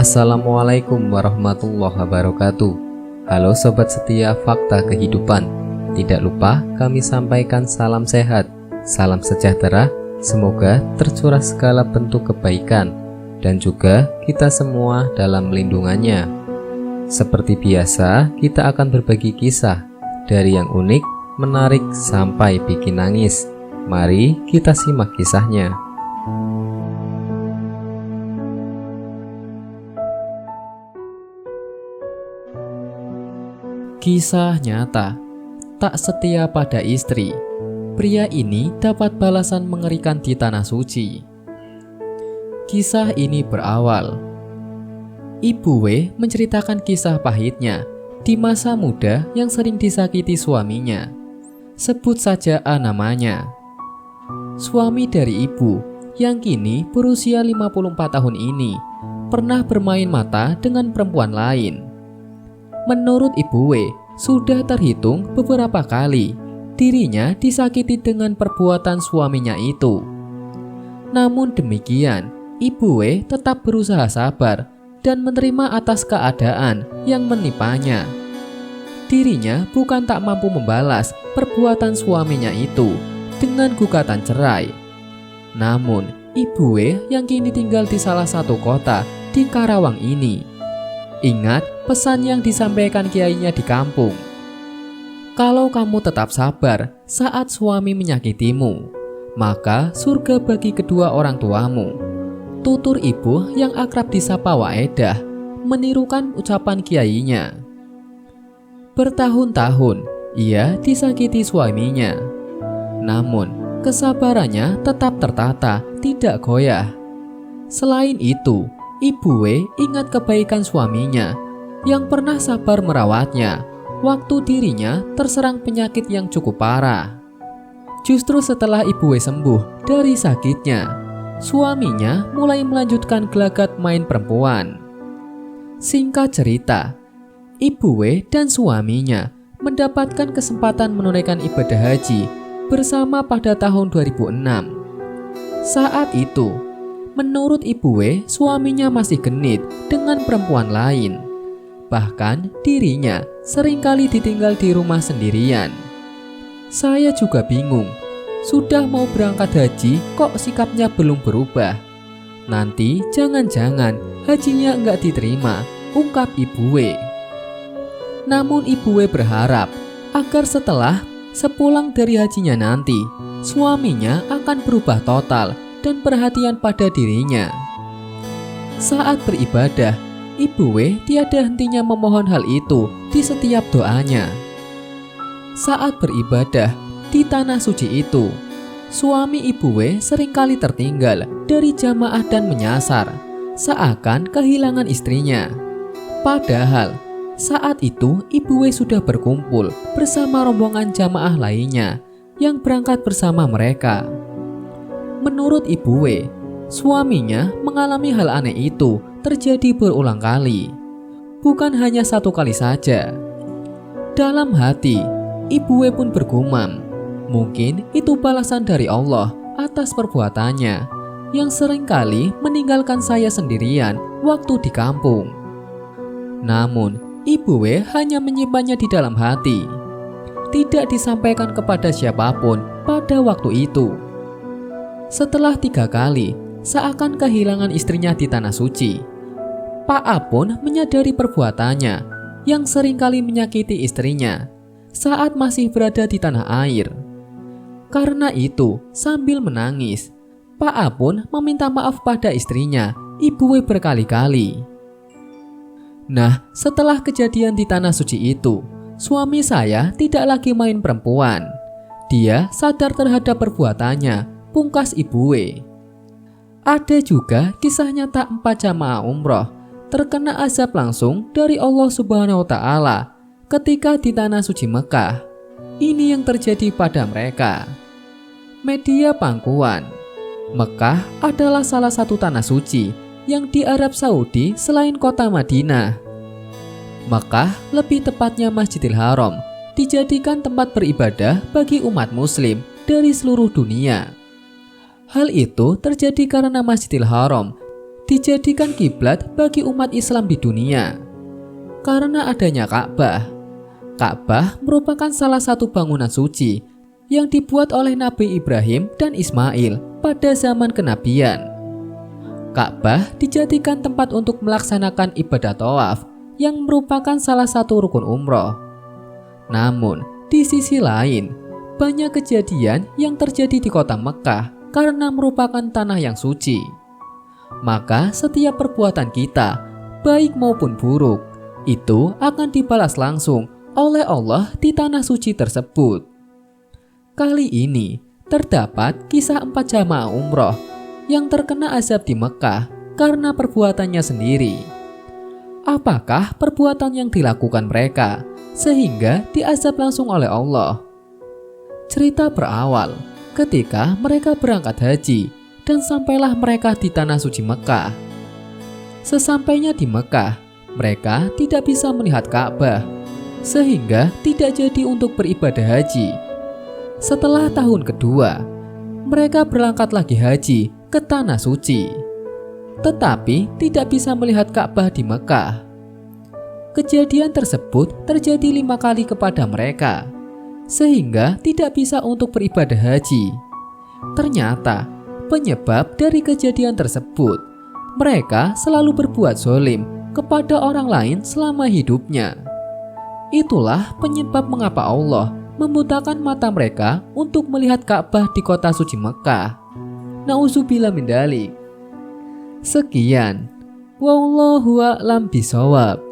Assalamualaikum warahmatullahi wabarakatuh. Halo sobat setia Fakta Kehidupan. Tidak lupa kami sampaikan salam sehat, salam sejahtera. Semoga tercurah segala bentuk kebaikan dan juga kita semua dalam lindungannya. Seperti biasa, kita akan berbagi kisah dari yang unik, menarik sampai bikin nangis. Mari kita simak kisahnya. Kisah nyata. Tak setia pada istri, pria ini dapat balasan mengerikan di tanah suci. Kisah ini berawal. Ibu W menceritakan kisah pahitnya di masa muda yang sering disakiti suaminya. Sebut saja A namanya. Suami dari ibu yang kini berusia 54 tahun ini pernah bermain mata dengan perempuan lain. Menurut Ibu W, sudah terhitung beberapa kali dirinya disakiti dengan perbuatan suaminya itu. Namun demikian, Ibu W tetap berusaha sabar dan menerima atas keadaan yang menimpannya. Dirinya bukan tak mampu membalas perbuatan suaminya itu dengan gugatan cerai. Namun, Ibu W yang kini tinggal di salah satu kota di Karawang ini ingat pesan yang disampaikan kiainya di kampung. Kalau kamu tetap sabar saat suami menyakitimu, maka surga bagi kedua orang tuamu. Tutur ibu yang akrab disapa Waedah menirukan ucapan kiainya. Bertahun-tahun ia disakiti suaminya. Namun kesabarannya tetap tertata, tidak goyah. Selain itu, Ibu W ingat kebaikan suaminya yang pernah sabar merawatnya waktu dirinya terserang penyakit yang cukup parah. Justru setelah Ibu W sembuh dari sakitnya, suaminya mulai melanjutkan gelagat main perempuan. Singkat cerita, Ibu W dan suaminya mendapatkan kesempatan menunaikan ibadah haji bersama pada tahun 2006. Saat itu, menurut Ibu W, suaminya masih genit dengan perempuan lain. Bahkan dirinya seringkali ditinggal di rumah sendirian. Saya juga bingung, sudah mau berangkat haji kok sikapnya belum berubah. Nanti jangan-jangan hajinya enggak diterima, ungkap Ibu W. Namun Ibu W berharap agar setelah sepulang dari hajinya nanti, suaminya akan berubah total dan perhatian pada dirinya. Saat beribadah, Ibu W tiada hentinya memohon hal itu di setiap doanya. Saat beribadah di tanah suci itu, suami Ibu W seringkali tertinggal dari jamaah dan menyasar, seakan kehilangan istrinya. Padahal saat itu Ibu W sudah berkumpul bersama rombongan jamaah lainnya yang berangkat bersama mereka. Menurut Ibu W, suaminya mengalami hal aneh itu terjadi berulang kali, bukan hanya satu kali saja. Dalam hati, Ibu W pun bergumam, mungkin itu balasan dari Allah atas perbuatannya yang seringkali meninggalkan saya sendirian waktu di kampung. Namun, Ibu W hanya menyimpannya di dalam hati, tidak disampaikan kepada siapapun pada waktu itu. Setelah 3 kali seakan kehilangan istrinya di tanah suci, Pak A pun menyadari perbuatannya yang seringkali menyakiti istrinya saat masih berada di tanah air. Karena itu, sambil menangis, Pak A pun meminta maaf pada istrinya, Ibu W berkali-kali. Nah, setelah kejadian di tanah suci itu, suami saya tidak lagi main perempuan. Dia sadar terhadap perbuatannya, pungkas Ibu W. Ada juga kisah nyata 4 jamaah umroh terkena azab langsung dari Allah Subhanahu wa Ta'ala ketika di tanah suci Mekah. Ini yang terjadi pada mereka. Media pangkuan. Mekah adalah salah satu tanah suci yang di Arab Saudi selain kota Madinah. Mekah, lebih tepatnya Masjidil Haram, dijadikan tempat beribadah bagi umat muslim dari seluruh dunia. Hal itu terjadi karena Masjidil Haram dijadikan kiblat bagi umat Islam di dunia. Karena adanya Ka'bah. Ka'bah merupakan salah satu bangunan suci yang dibuat oleh Nabi Ibrahim dan Ismail pada zaman kenabian. Ka'bah dijadikan tempat untuk melaksanakan ibadah tawaf yang merupakan salah satu rukun umroh. Namun, di sisi lain, banyak kejadian yang terjadi di kota Mekah karena merupakan tanah yang suci. Maka setiap perbuatan kita, baik maupun buruk, itu akan dibalas langsung oleh Allah di tanah suci tersebut. Kali ini, terdapat kisah 4 jamaah umroh yang terkena azab di Mekah karena perbuatannya sendiri. Apakah perbuatan yang dilakukan mereka sehingga diazab langsung oleh Allah? Cerita berawal ketika mereka berangkat haji dan sampailah mereka di tanah suci Mekah. Sesampainya di Mekah, mereka tidak bisa melihat Ka'bah sehingga tidak jadi untuk beribadah haji. Setelah tahun kedua, mereka berangkat lagi haji ke tanah suci, tetapi tidak bisa melihat Ka'bah di Mekah. Kejadian tersebut terjadi 5 kali kepada mereka, sehingga tidak bisa untuk beribadah haji. Ternyata, penyebab dari kejadian tersebut, mereka selalu berbuat zalim kepada orang lain selama hidupnya. Itulah penyebab mengapa Allah membutakan mata mereka untuk melihat Ka'bah di kota suci Mekah. Nauzubillah min dzalik. Sekian. Wallahu a'lam bishawab.